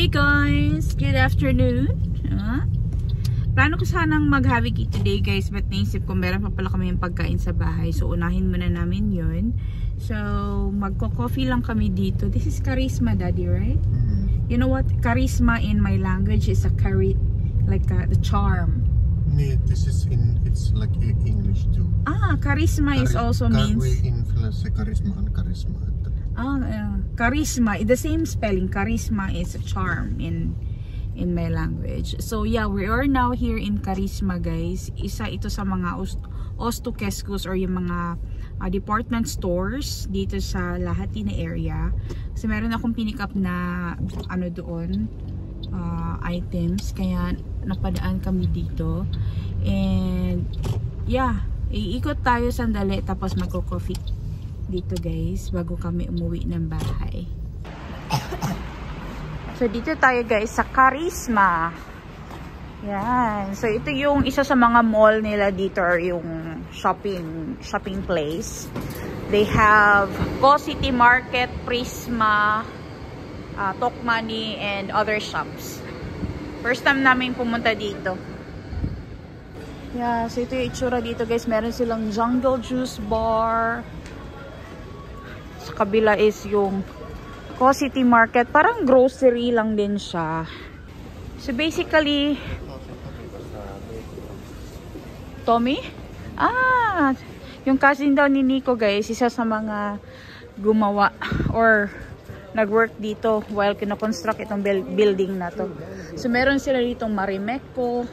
Hey guys! Good afternoon! Plano ko sanang mag-Happy Cake today guys, but naisip ko meron pa pala kami yung pagkain sa bahay, so unahin muna namin yun. So magko-coffee lang kami dito. This is charisma, daddy, right? You know what? Charisma in my language is a the charm. Yeah, this is it's like English too. Charisma is also means in charisma and charisma. Charisma, the same spelling. Charisma is a charm in my language. So yeah, we are now here in Charisma guys. Isa ito sa mga Osto-Keskus or yung mga department stores dito sa Lahatina area. Kasi meron akong pinick up na doon items, kaya napadaan kami dito. And yeah, iikot tayo sandali tapos magko-coffee dito guys bago kami umuwi ng bahay. So dito tayo guys sa Charisma. Yan. So ito yung isa sa mga mall nila dito, or yung shopping place. They have Go City Market, Prisma, Tokmani, and other shops. First time namin pumunta dito. Yeah, so ito yung itsura dito guys. Meron silang Jungle Juice Bar. Sa kabila is yung Go City Market. Parang grocery lang din siya. So basically, Tommy? Yung cousin daw ni Nico guys, isa sa mga gumawa or nag-work dito while kinoconstruct itong building na to. So meron sila ditong Marimekko.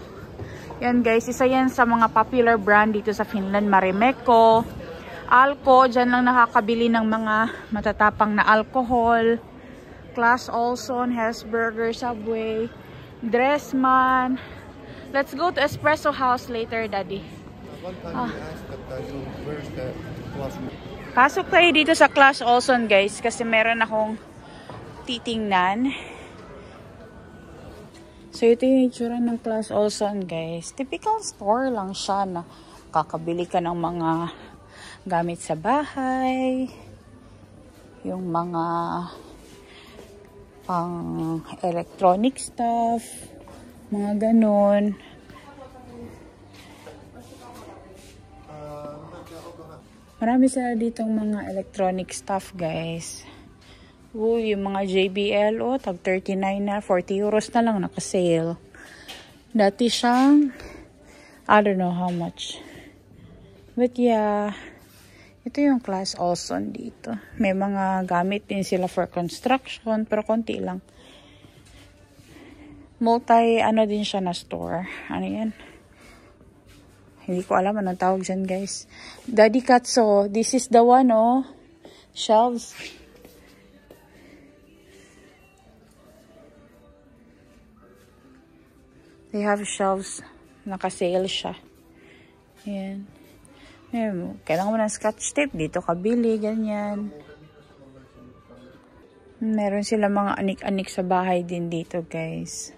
Yan guys, isa yan sa mga popular brand dito sa Finland, Marimekko. Alco, dyan lang nakakabili ng mga matatapang na alcohol. Clas Ohlson, Hesburger, Subway, Dressman. Let's go to Espresso House later, daddy. Pasok tayo dito sa Clas Ohlson guys, kasi meron akong titingnan. So ito yung itsura ng Clas Ohlson guys. Typical store lang siya na kakabili ka ng mga gamit sa bahay, yung mga pang electronic stuff, mga ganun. Marami sila ditong mga electronic stuff guys. Yung mga JBL, tag 39 na, 40 euros na lang naka-sale. Dati siyang I don't know how much. But yeah, ito yung Clas Ohlson dito. May mga gamit din sila for construction, pero konti lang. Din siya na store. Ano yan? Hindi ko alam anong tawag dyan guys. Daddy Katso, this is the one shelves. They have shelves. Naka-sale siya. Ayan. Kailangan mo ng scotch tape, dito kabili, ganyan. Meron sila mga anik-anik sa bahay din dito guys.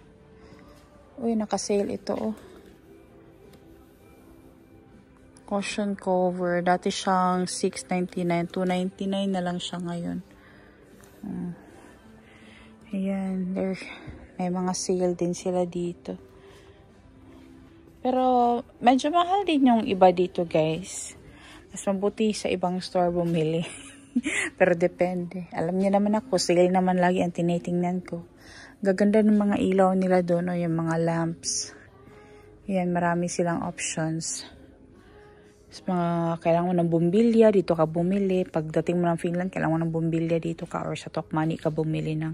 Uy, naka-sale ito Cushion cover, dati siyang $6.99, $2.99 na lang siya ngayon. Ayan, may mga sale din sila dito. Pero medyo mahal din yung iba dito guys. Mas mabuti sa ibang store bumili. Pero depende. Alam niyo naman ako, sale naman lagi ang tinitingnan ko. Gaganda ng mga ilaw nila doon, yung mga lamps. Yan, marami silang options. Kailangan mo ng bumbilya, dito ka bumili. Pagdating mo ng Finland, kailangan mo ng bumbilya dito ka, or sa Tokmani ka bumili ng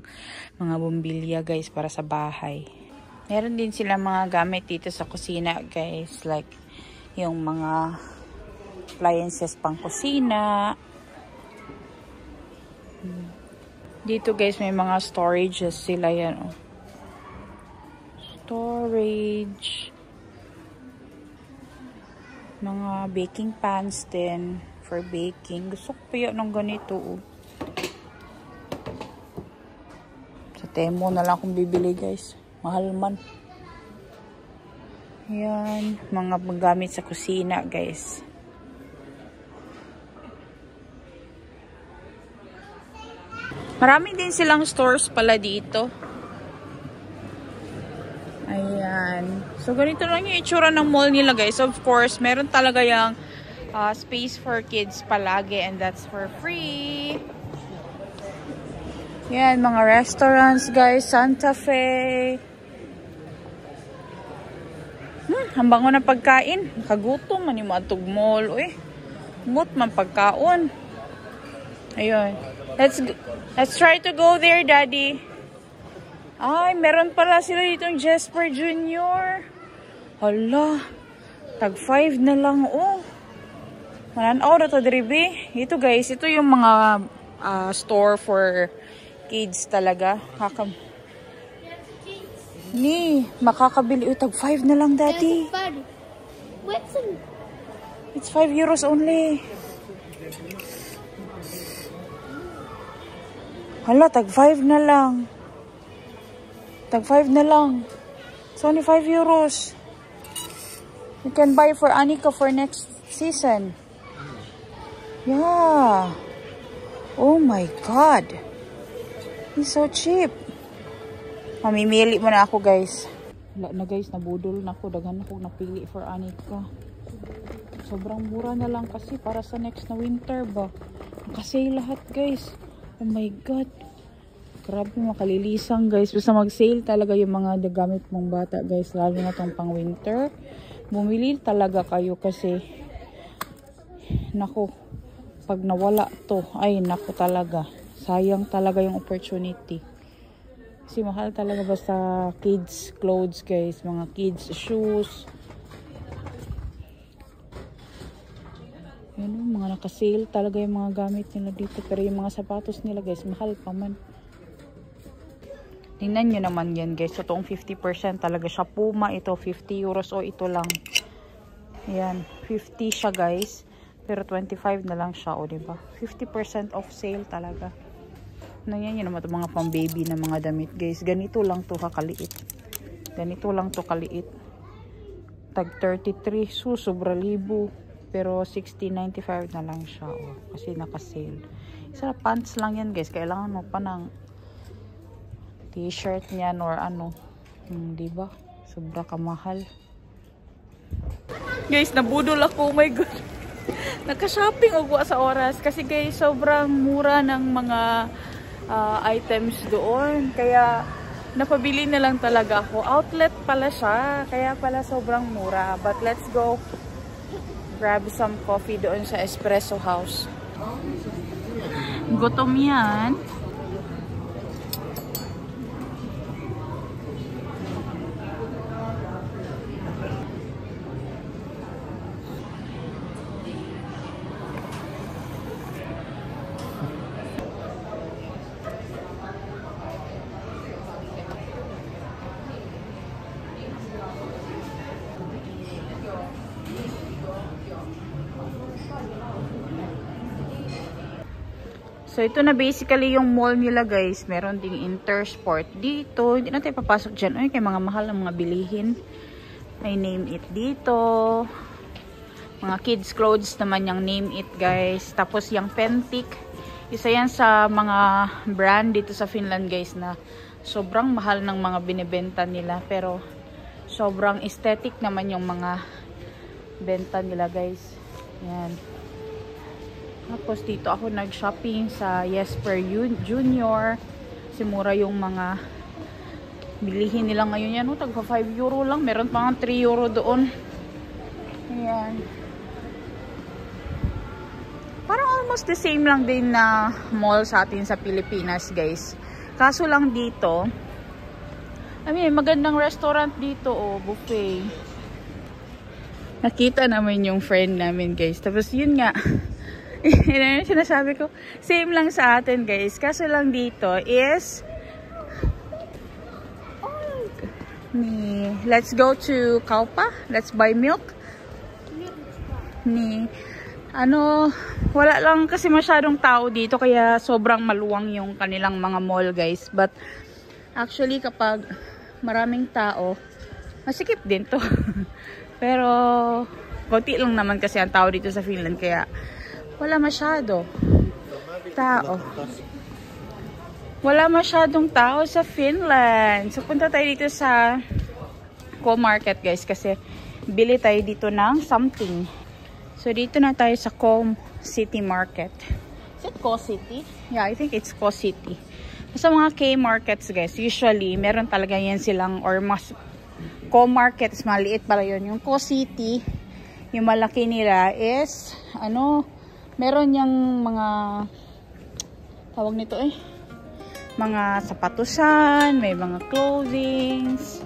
mga bumbilya guys para sa bahay. Meron din sila mga gamit dito sa kusina guys, like yung mga appliances pang kusina. Dito guys may mga storages sila yan. Storage. Mga baking pans din for baking. Gusto ko pa yun ng ganito Sa Temo na lang akong bibili guys. Mahal man. Yan, mga gamit sa kusina guys. Marami din silang stores pala dito. Yan. So, ganito lang yung itsura ng mall nila, guys. Of course, meron talaga yung space for kids palagi and that's for free. Yan, mga restaurants, guys. Santa Fe. Ang bango na pagkain. Kagutom, man yung matug mall. Uy, ngut man pagkaon. Ayun. Let's try to go there, Daddy. Ay, meron pala sila ditong Jesper Jr. Hala, tag 5 na lang, oh. Mananaw na to, Dribi. Ito, guys, ito yung mga store for kids talaga. Makakabili. Oh, tag 5 na lang, Daddy. It's 5 euros only. Hala, tag 5 na lang. Tag 5 na lang. It's only 5 euros. You can buy for Anika for next season. Yeah. Oh my God. It's so cheap. Mamimili mo na ako, guys. Wala na, guys. Nabudol na ako. Daghan ako napili for Anika. Sobrang mura na lang kasi para sa next na winter ba. Kasi lahat, guys. Oh my God. Grabe, makalilisang, guys. Basta mag-sale talaga yung mga gamit mong bata, guys. Lalo na tong pang winter. Bumili talaga kayo kasi naku, pag nawala to, ay naku talaga. Sayang talaga yung opportunity. Kasi mahal talaga basta kids clothes, guys. Mga kids shoes. Yan, mga naka-sale talaga yung mga gamit nila dito. Pero yung mga sapatos nila, guys, mahal pa man. Tingnan nyo naman yan, guys. Totoong 50% talaga siya. Puma, ito 50 euros o ito lang. Ayan, 50 siya, guys. Pero 25 na lang siya, o diba? 50% off sale talaga. Yan naman ito mga pang baby na mga damit, guys. Ganito lang to kakaliit. Ganito lang to kaliit. Tag 33, sobra libo. Pero 16.95 na lang siya, o. Kasi naka-sale. Isa pants lang yan, guys. Kailangan mo pa ng t-shirt niyan or ano. Diba? Sobra kamahal. Guys, nabudol ako. Oh my God. Naka-shopping ako sa oras. Kasi guys, sobrang mura ng mga items doon. Kaya, napabili na lang talaga ako. Outlet pala siya. Kaya pala sobrang mura. But let's go grab some coffee doon sa Espresso House. Gutom yan. So, ito na basically yung mall nila, guys. Meron ding Intersport dito. Hindi natin papasok dyan. Ay, kay mga mahal ng mga bilihin. May Name It dito. Mga kids clothes naman yung Name It, guys. Tapos yung Pentic. Isa yan sa mga brand dito sa Finland, guys, na sobrang mahal ng mga binibenta nila. Pero, sobrang aesthetic naman yung mga benta nila, guys. Yan. Tapos dito ako nag-shopping sa Jesper Jr. Simura yung mga bilihin nila ngayon yan. Tagpa 5 euro lang. Meron pa nga 3 euro doon. Ayan. Parang almost the same lang din na mall sa atin sa Pilipinas, guys. Kaso lang dito, magandang restaurant dito, oh, buffet. Nakita naman yung friend namin, guys. Tapos yun nga, yun yung sinasabi ko, same lang sa atin, guys. Kaso lang dito is let's go to Kaupa. Let's buy milk. Wala lang kasi masyadong tao dito, kaya sobrang maluwang yung kanilang mga mall, guys. But actually, kapag maraming tao, masikip din to. Pero konti lang naman kasi ang tao dito sa Finland, kaya wala masyado tao. Wala masyadong tao sa Finland. So, punta tayo dito sa Co-Market guys kasi bili tayo dito ng something. So dito na tayo sa Co-City Market. Is it Co-City? Yeah, I think it's Co-City. Sa mga K-Markets guys, usually meron talaga yan silang, or mas Co-Markets, maliit pala yun. Yung Co-City, yung malaki nila is, ano, meron yung mga, tawag nito mga sapatusan, may mga clothings,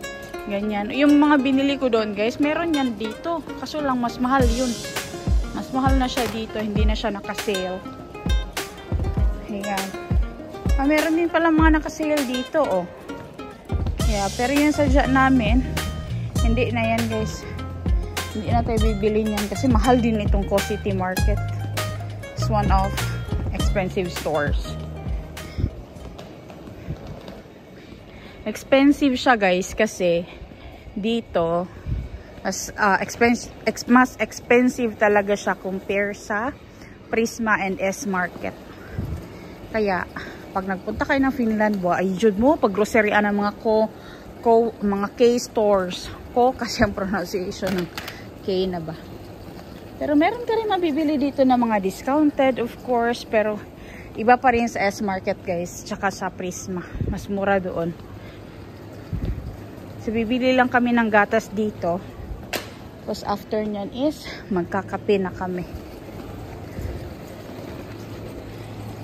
ganyan. Yung mga binili ko doon guys, meron yan dito. Kaso lang mas mahal yun. Mas mahal na siya dito, hindi na siya nakasale. Ayan. Meron din pala mga nakasale dito, oh. Yeah, pero yung sadya namin, hindi na yan guys. Hindi na tayo bibili niyan kasi mahal din itong Co-City Market. It's one of expensive stores. Expensive siya guys kasi dito mas expensive talaga siya compare sa Prisma and S Market. Kaya pag nagpunta kayo ng Finland ay jud mo pag groceryan ng mga mga K stores. Ko kasi ang pronunciation ng K na ba. Pero meron ka rin mabibili dito ng mga discounted of course, pero iba pa rin sa S Market guys, tsaka sa Prisma. Mas mura doon. So, bibili lang kami ng gatas dito. Tapos, after nyan is, magkakape na kami.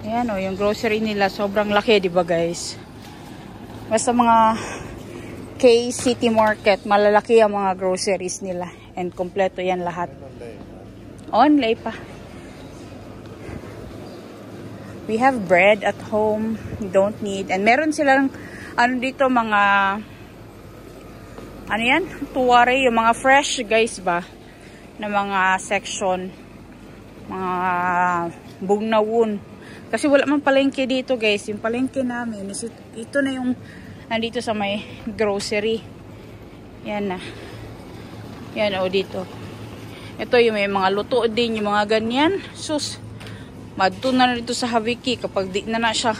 Ayan o, yung grocery nila, sobrang laki, diba guys? Basta mga K-City Market, malalaki ang mga groceries nila. And kompleto yan lahat. Online pa. We have bread at home. We don't need. And meron silang, ano dito, mga... Ano yan? Tuwari, yung mga fresh guys ba? Na mga section. Mga bugnawon. Kasi wala man palengke dito guys. Yung palengke namin. Ito na yung nandito sa may grocery. Yan na. Yan o dito. Ito yung may mga luto din. Yung mga ganyan. Sus. Madto na dito sa Haviki. Kapag di na siya.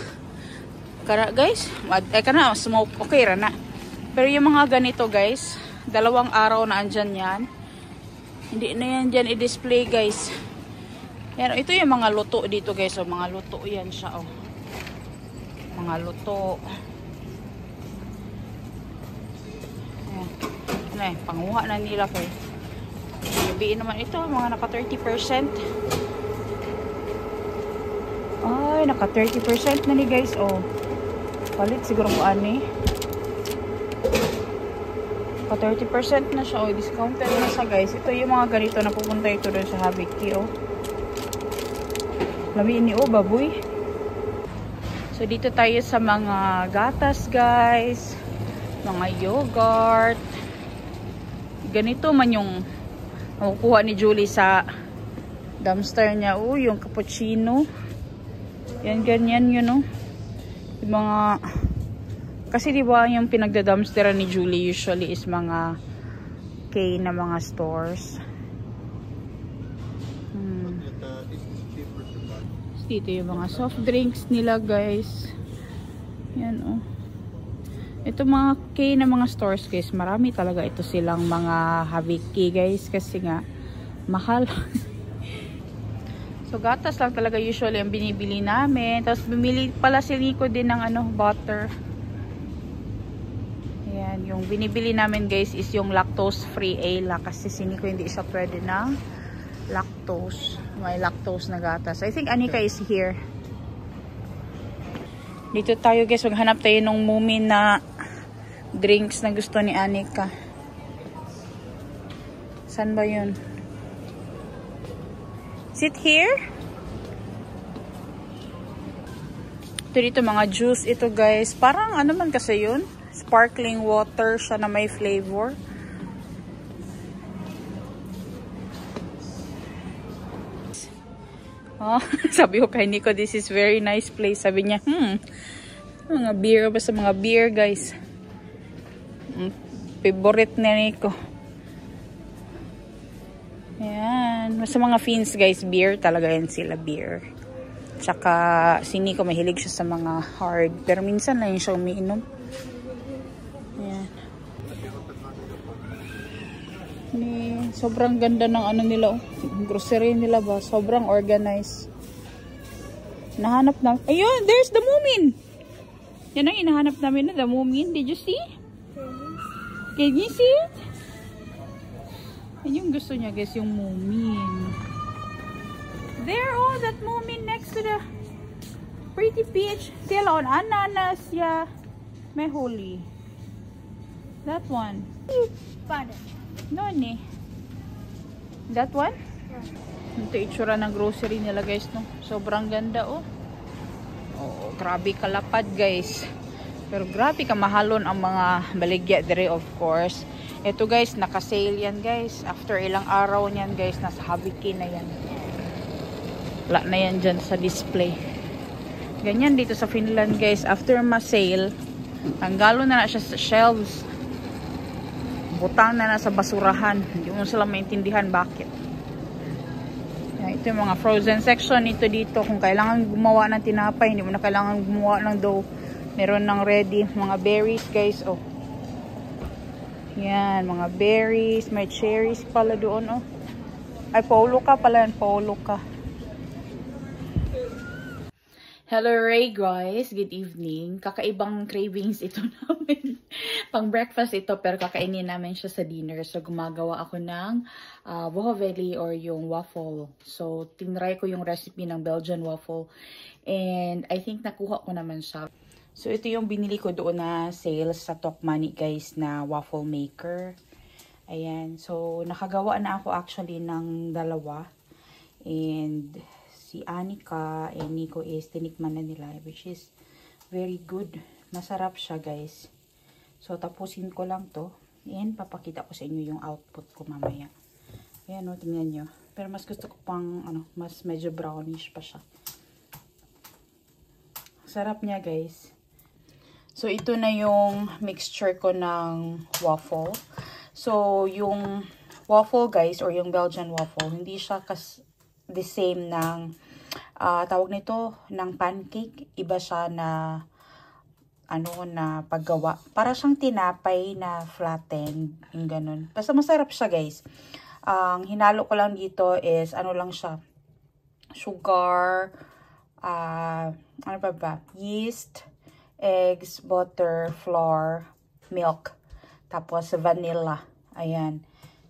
Kara guys. Kana smoke. Okay ra na. Pero yung mga ganito guys, 2 araw na andyan yan. Hindi na yan dyan i-display guys. Yan, ito yung mga luto dito guys. O, mga luto yan siya. O. Mga luto. Ayan. Ayan, panguha na nila kayo. Sabihin naman ito, mga naka 30%. Ay, naka 30% na ni guys. O. Palit siguro ko ani. Pa 30% na siya. O, discounted na siya guys. Ito yung mga ganito na pupunta ito doon sa Haviki. O. Lamiin ni baboy. So, dito tayo sa mga gatas guys. Mga yogurt. Ganito man yung makukuha ni Julie sa dumpster niya. O, yung cappuccino. Yan, ganyan yun o. Yung mga... Kasi diba yung pinagda-dumpsteran ni Julie usually is mga K na mga stores. Dito yung mga soft drinks nila guys. Yan oh. Ito mga K na mga stores guys. Marami talaga ito silang mga Haviki guys. Kasi nga mahal. So gatas lang talaga usually ang binibili namin. Tapos bumili pala si Nico din ng ano, butter. Ayan, yung binibili namin guys is yung lactose free Ayla kasi si Nico hindi siya pwede ng lactose. May lactose na gatas. I think Anika is here. Dito tayo guys, maghanap tayo ng mumi na drinks na gusto ni Anika. Saan ba yun? Sit here? Ito dito mga juice ito guys. Parang ano man kasi yun? Sparkling water siya na may flavor. Oh, sabi ko kay Nico, this is very nice place. Sabi niya, mga beer, basta mga beer guys. Favorite ni Nico. Ayan, basta mga Finns guys, beer talaga yan sila, beer. Tsaka si Nico mahilig siya sa mga hard, pero minsan lang siya umiinom. Ayan. Sobrang ganda ng ano nila, oh. Grocery nila ba? Sobrang organized. Nahanap na. Ayun, there's the Moomin. Yan ang hinahanap namin na, the Moomin. Did you see? Can you see it? Yan yung gusto niya, guys, yung Moomin. There, oh, that Moomin next to the pretty peach. Sila on ananas, yeah. May holy. That one. No, ne. That one? Yeah. Ito itsura ng grocery nila, guys, no. Sobrang ganda, oh. Oh, grabe kalapad, guys. Pero grabe kamahalon ang mga baligya dire, of course. Ito, guys, naka-sale yan, guys. After ilang araw niyan, guys, nasa Habiki na yan. Wala na yan dyan sa display. Ganyan dito sa Finland, guys. After ma-sale, tanggalo na siya sa shelves. Butang na sa basurahan. Hindi mo sila maintindihan bakit. Yan, ito yung mga frozen section. Ito dito. Kung kailangan gumawa ng tinapay, hindi mo na kailangan gumawa ng dough. Meron ng ready. Mga berries, guys. Oh. Yan, mga berries. May cherries pala doon, oh. Ay, paulo ka pala yan. Paulo ka. Hello Ray guys, good evening. Kakaibang cravings ito namin. Pang breakfast ito pero kakainin namin siya sa dinner. So gumagawa ako ng bohoveli or yung waffle. So tinry ko yung recipe ng Belgian waffle and I think nakuha ko naman siya. So ito yung binili ko doon na sales sa Tokmanni guys na waffle maker. Ayan, so nakagawa na ako actually ng dalawa and si Anika and Nico is tinikman na nila, which is very good. Masarap siya, guys. So, tapusin ko lang to. And, papakita ko sa inyo yung output ko mamaya. Ayan, o, tingnan nyo. Pero mas gusto ko pang, mas medyo brownish pa siya. Sarap niya, guys. So, ito na yung mixture ko ng waffle. So, yung waffle, guys, or yung Belgian waffle, hindi siya the same ng tawag nito ng pancake. Iba siya na na paggawa. Para siyang tinapay na flattened, yung ganun. Basta masarap siya, guys. Ang hinalo ko lang dito is lang siya, sugar, ano pa ba? Yeast, eggs, butter, flour, milk, tapos vanilla. Ayan.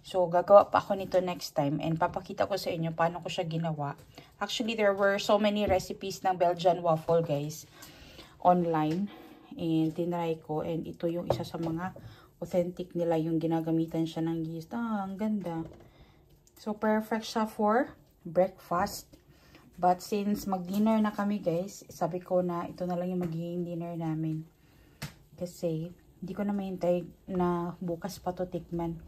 So, gagawa pa ako nito next time and papakita ko sa inyo paano ko siya ginawa. Actually, there were so many recipes ng Belgian waffle, guys, online. And tinry ko and ito yung isa sa mga authentic nila, yung ginagamitan siya ng yeast. Ang ganda. So, perfect siya for breakfast. But since mag-dinner na kami, guys, sabi ko na ito na lang yung magiging dinner namin. Kasi, hindi ko na mahintay na bukas pa to tikman.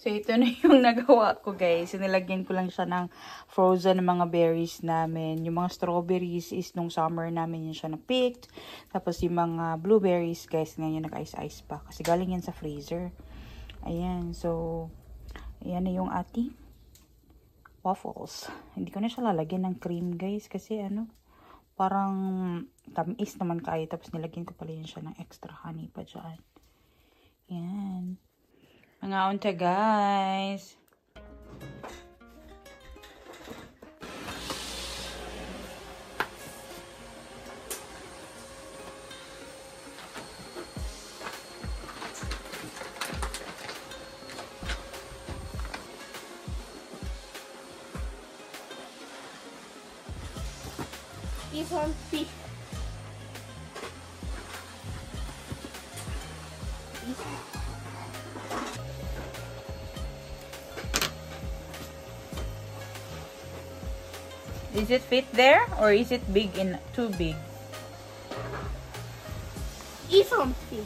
So, ito na yung nagawa ko, guys. Nilagyan ko lang siya ng frozen mga berries namin. Yung mga strawberries is nung summer namin yun siya na-picked. Tapos yung mga blueberries, guys, ngayon naka-ice-ice pa. Kasi galing yan sa freezer. Ayan. So, ayan na yung ating waffles. Hindi ko na siya lalagyan ng cream, guys. Kasi parang tamis naman kayo. Tapos nilagyan ko pala yun siya ng extra honey pa dyan. Ayan. Mga unta, guys. Isompi. Is it fit there or is it too big? Isompi.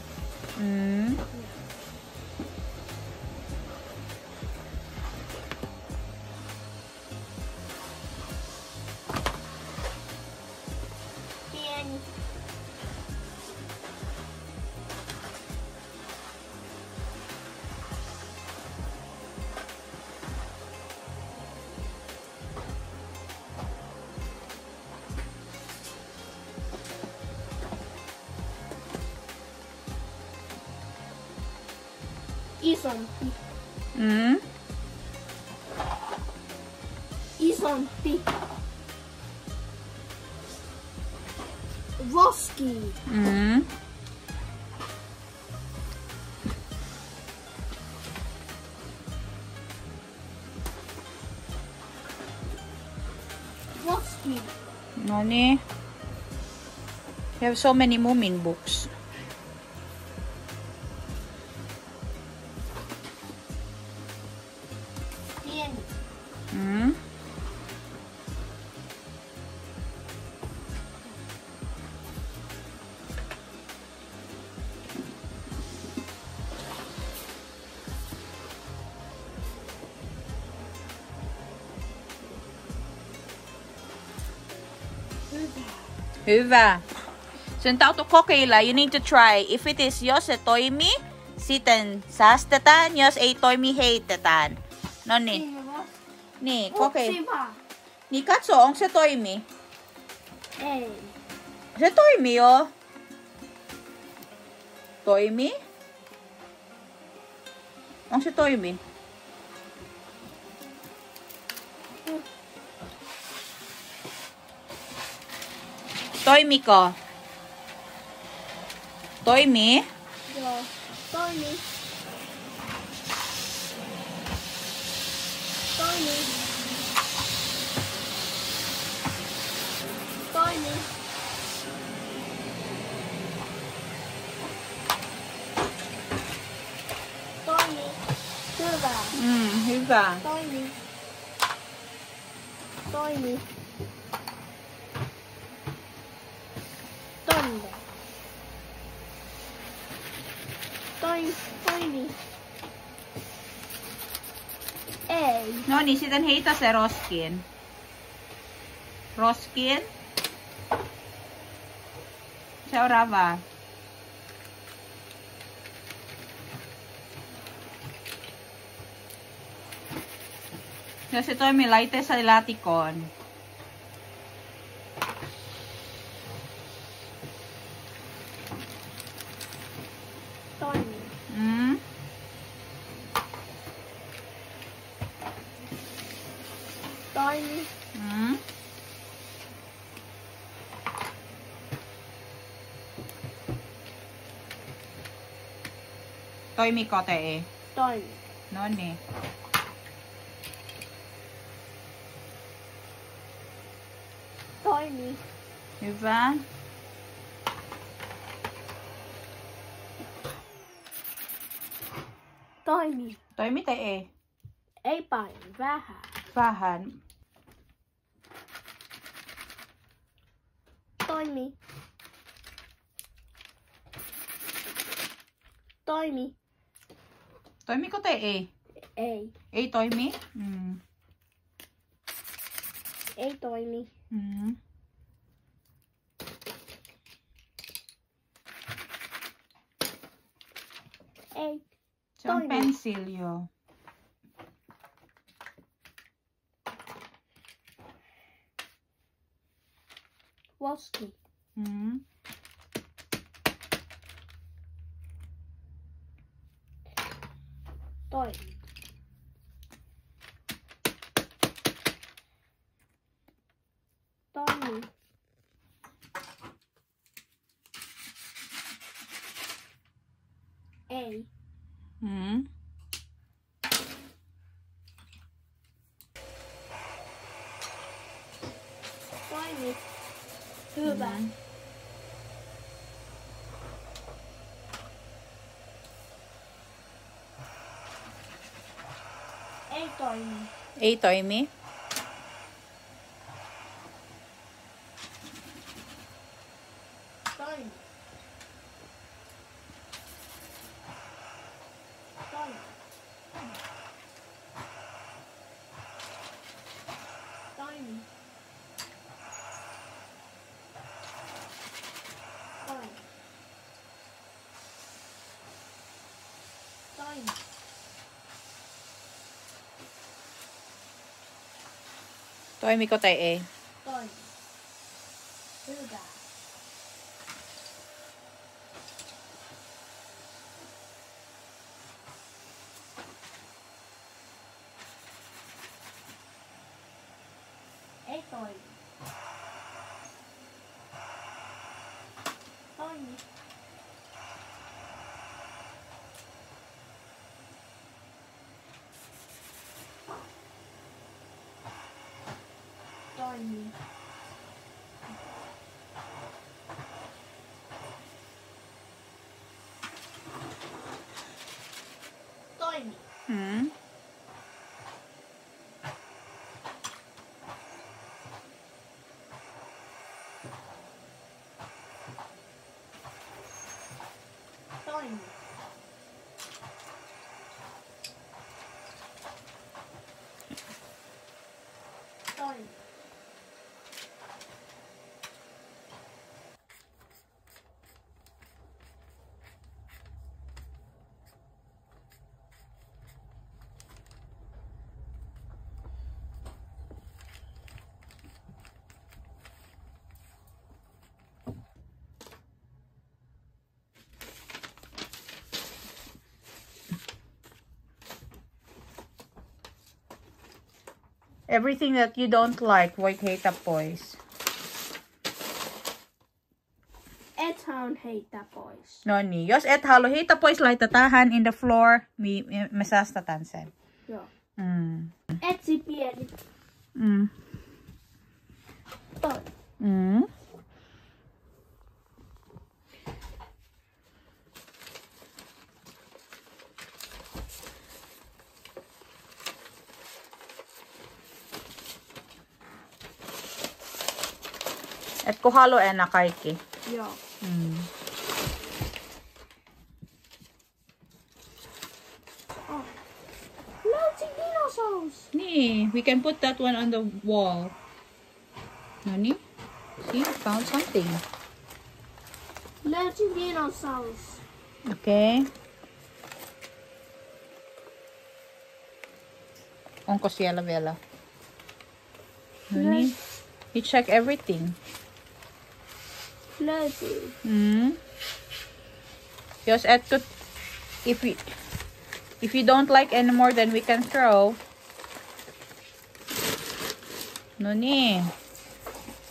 Isompi. Hmm? Isompi. Roski. Hmm? Roski. Nani? You have so many Moomin books. Pieni. Hmm? Hyvä. Sen täytyy kokeilla. You need to try. If it is, jos se toimii, sitten säästetään. Jos ei toimi, heitetään. No niin. Niin, kokeilla. Upsiva. Niin katso, onko se toimii? Ei. Se toimii jo. Toimii? Onko se toimii? Toimiko? Toimii? Joo. Toimi. Toimi. Toimi. Toimi. Hyvä. Hyvä. Toimi. Toimi. Tonne. Toimi. Ei. No niin, sitten heitä se roskiin. Roskiin. Seuraava. Jos se toimii, laita se laatikoon. Toimi. Mm. Toimi. Mm. Toimiko te? Toimi. No niin. Toimi. Hyvä. Toimi. Toimi te ei? Ei paljon, vähän. Vähän. Toimi. Toimi. Toimiko te ei? Ei. Ei toimi? Mm. Ei toimi. Mm. Ei. Se on Toimi. penssilio. Roski. Mm. Toimi. Toimi. Ei. Mm. Toimi. Hyvä. Mm. Ei toimi. Ei toimi. Toimi. Toimi. Toimi. Toimi. Toimi. Toimiko tai ei? Toimi. Hyvä. Tiny. Tiny. Tiny. Tiny. Hmm? Tiny. Tiny. Everything that you don't like, why hate boys? Etan hate that boys. Noni, jos et halua hiitapois laitetaan in the floor, me säästetään sen. Joo. Mm. Etsi pieni. Mm. Toi. Mm. Etkö halua enää kaikki? Joo. Mm. Oh. Loads of dinosaurs. Nee, we can put that one on the wall. Nani? See, found something. Loads of dinosaurs. Okay. Onko siellä vielä? Nani? You check everything. Loads. Jos etkö, if you don't like anymore, then we can throw. No niin.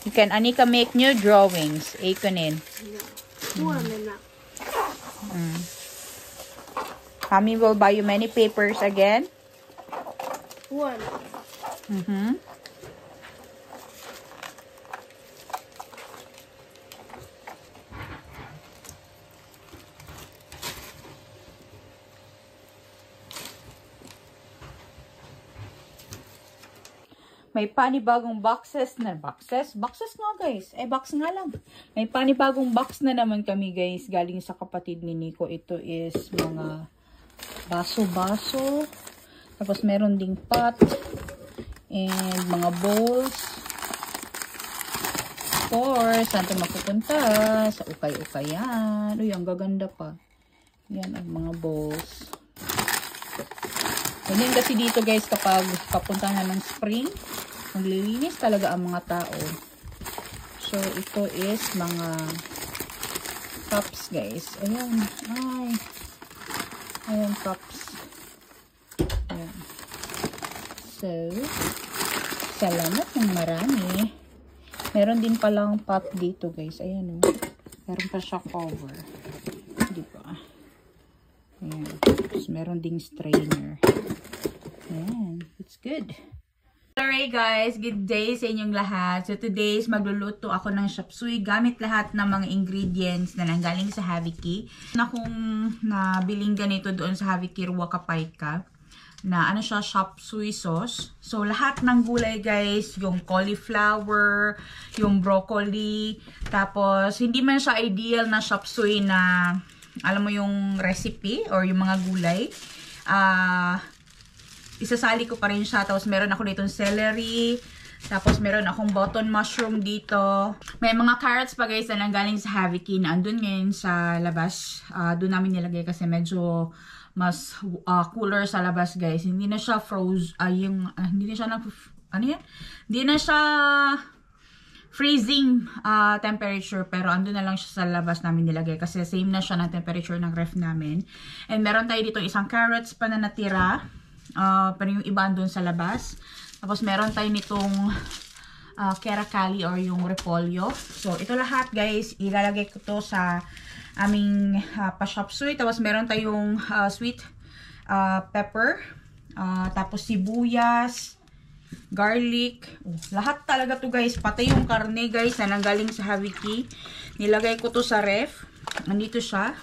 You can Anika make new drawings. Eikonin. Huomenna. Mommy will buy you many papers again. Huomenna. May panibagong boxes nga guys. Box nga lang. May panibagong box na naman kami guys. Galing sa kapatid ni Nico. Ito is mga baso-baso. Tapos meron ding pot. And mga bowls. Of course, saan ito mapupunta? Sa ukay-ukayan. Uy, ang gaganda pa. Yan ang mga bowls. Ganyan kasi dito guys kapag papunta na ng spring. Maglilinis talaga ang mga tao. So, ito is mga cups, guys. Ayan. Ay. Ayan, cups. Ayan. So, salamat ng marami. Meron din palang pot dito, guys. Ayan, oh. Meron pa siya cover. Di ba? Ayan. Tapos, meron ding strainer. Ayan. It's good. Alright guys, good day sa inyong lahat. So today is magluluto ako ng chop suey gamit lahat ng mga ingredients na nanggaling sa Haviki. Na kung nabiling ganito doon sa Haviki Ruwakapayka na ano siya, chop suey sauce. So lahat ng gulay guys, yung cauliflower, yung broccoli, tapos hindi man siya ideal na chop suey na alam mo yung recipe or yung mga gulay. Isasali ko pa rin siya. Tapos meron ako ditong celery. Tapos meron akong button mushroom dito. May mga carrots pa guys na nanggaling sa Haviki na andun ngayon sa labas. Doon namin nilagay kasi medyo mas cooler sa labas guys. Hindi na siya hindi na siya hindi na siya freezing temperature, pero andun na lang siya sa labas namin nilagay kasi same na siya ng temperature ng ref namin. And meron tayo dito isang carrots pa na natira. Pero yung iba andun sa labas. Tapos meron tayo nitong kerakali or yung repolyo. So, ito lahat guys, ilalagay ko to sa aming pa-chop suey. Tapos, meron tayong sweet pepper. Tapos, sibuyas, garlic. Lahat talaga to guys. Pati yung karne guys na nanggaling sa Haviki. Nilagay ko to sa ref. Nandito siya.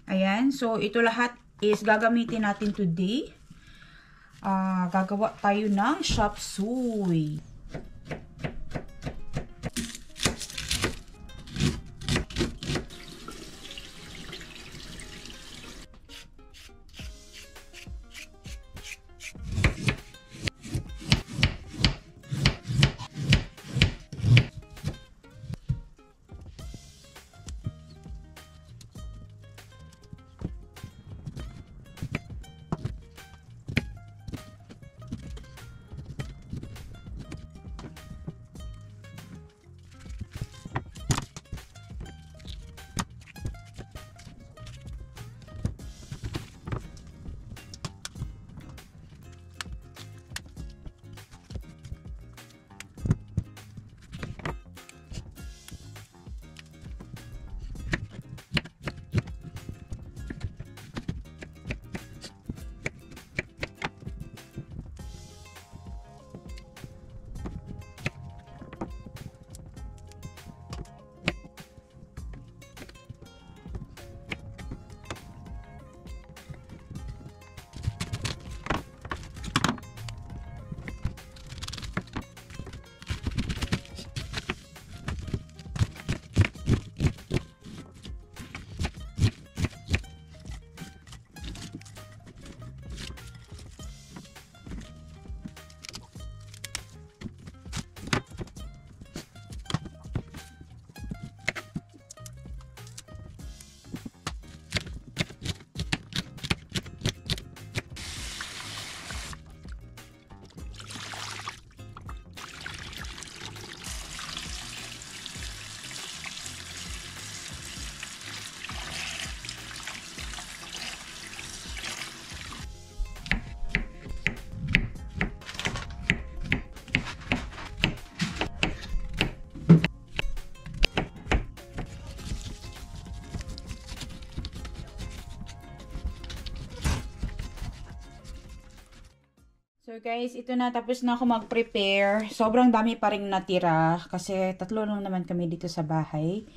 Ayan. So, ito lahat is gagamitin natin today. Gagawa tayo ng chop suey. So guys, ito na, tapos na ako mag-prepare. Sobrang dami pa rin natira kasi 3 lang naman kami dito sa bahay.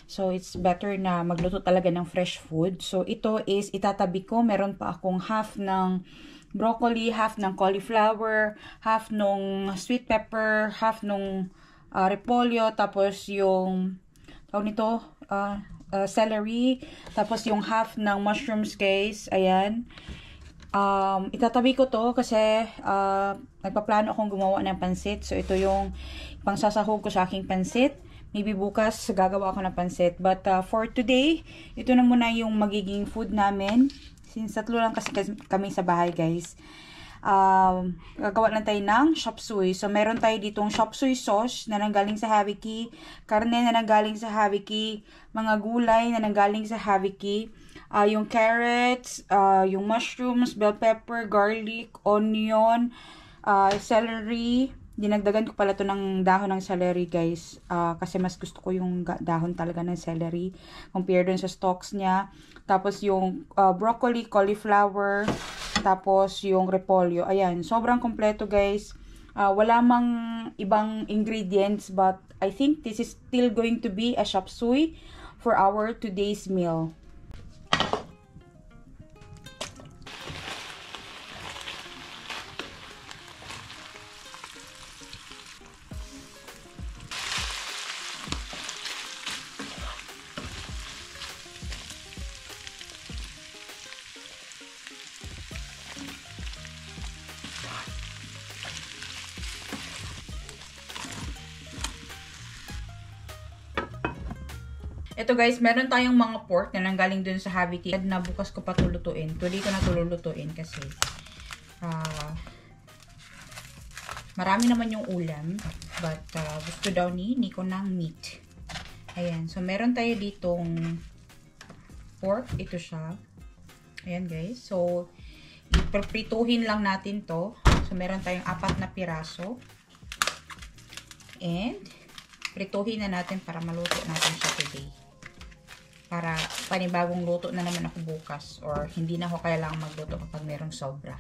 So it's better na magluto talaga ng fresh food. So ito is itatabi ko. Meron pa akong half ng broccoli, half ng cauliflower, half nung sweet pepper, half nung repolyo, tapos yung tawag nito, celery, tapos yung half ng mushrooms guys. Ayan. Itatabi ko to kasi nagpaplano akong gumawa ng pansit. So ito yung pangsasahog ko sa aking pansit. Maybe bukas gagawa ako ng pansit. But for today, ito na muna yung magiging food namin. Since 3 lang kasi kami sa bahay guys. Gagawa lang tayo ng chop suey. So meron tayo ditong chop suey sauce na nanggaling sa Haviki, karne na nanggaling sa Haviki, mga gulay na nanggaling sa Haviki. Yung carrots, yung mushrooms, bell pepper, garlic, onion, celery. Dinagdagan ko pala to ng dahon ng celery guys. Kasi mas gusto ko yung dahon talaga ng celery compare dun sa stalks niya. Tapos yung broccoli, cauliflower, tapos yung repolyo. Ayan, sobrang kompleto guys. Wala mang ibang ingredients but I think this is still going to be a chop suey for our today's meal. Ito guys, meron tayong mga pork na nanggaling dun sa Haviki na bukas ko pa tulutuin. Today ko na tululutuin kasi marami naman yung ulam. But gusto daw ni Nico ng meat. Ayan. So meron tayo ditong pork. Ito siya. Ayan guys. So ipaprituhin lang natin to. So meron tayong 4 na piraso. And prituhin na natin para maluto natin siya today. Para panibagong luto na naman ako bukas. Or hindi na ako kailangang magluto kapag merong sobra.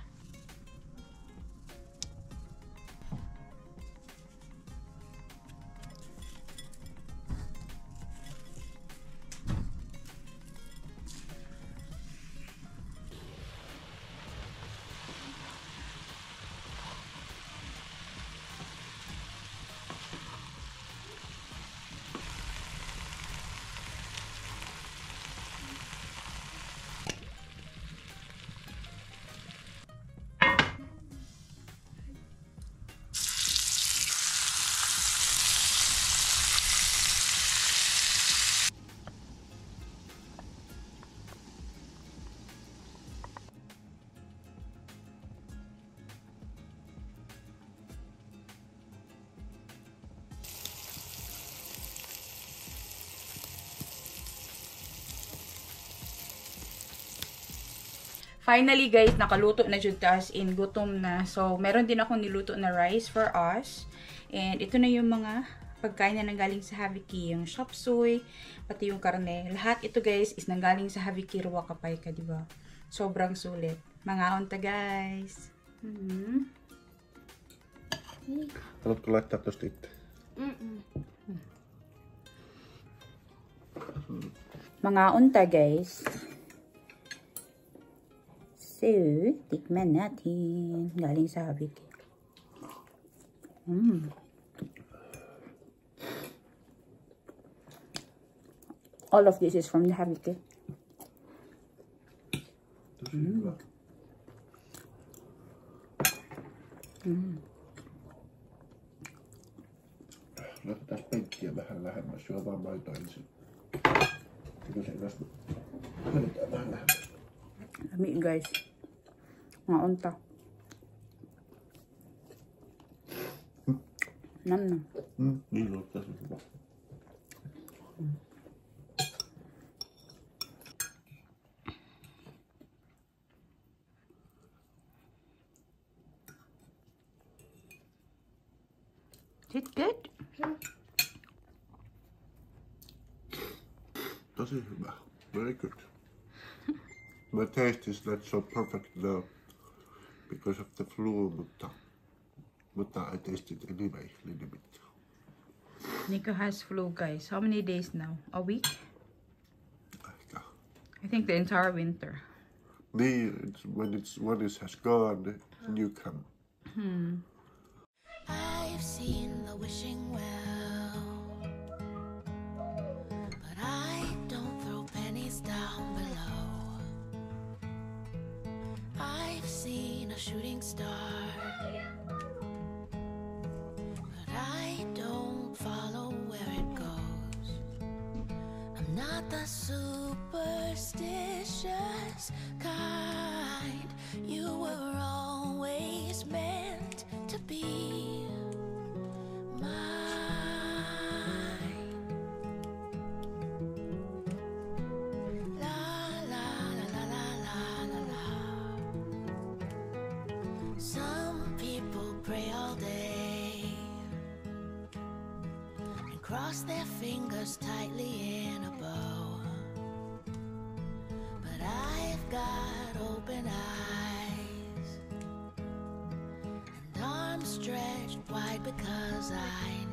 Finally guys, nakaluto na jud as in gutom na. So, meron din ako niluto na rice for us. And ito na yung mga pagkain na nanggaling sa Haviki. Yung chop suey, pati yung karne. Lahat ito guys is nanggaling sa Haviki Ruwa Kapay ka, diba? Sobrang sulit. Mga onta guys. Haluatko laittaa tosta itse? Mga onta guys. So, tikman natin. Galing sa Haviki. All of this is from the Haviki. Laitetaan penkkiä vähän lähemmäs. Syö vaan maitoa ensin. Kyllä se ylös. Laitetaan vähän lähemmäs. Lami guys. Mga onta. Nam. Niin on tässä hyvä. Is it good? Tosi hyvä. Very good. My taste is not so perfect now because of the flu, mutta I tasted anyway a little bit. Nico has flu guys. How many days now? A week? Ehkä. I think the entire winter. Niin, when one has gone, you come. I've seen the wishing well, but I don't throw pennies down below. I've seen a shooting star, but I don't follow where it goes. I'm not the superstitious kind. You were always meant to be mine. La la la la la la la la. Some people pray all day and cross their fingers tightly in a bow, but I've got open eyes and arms stretched wide because I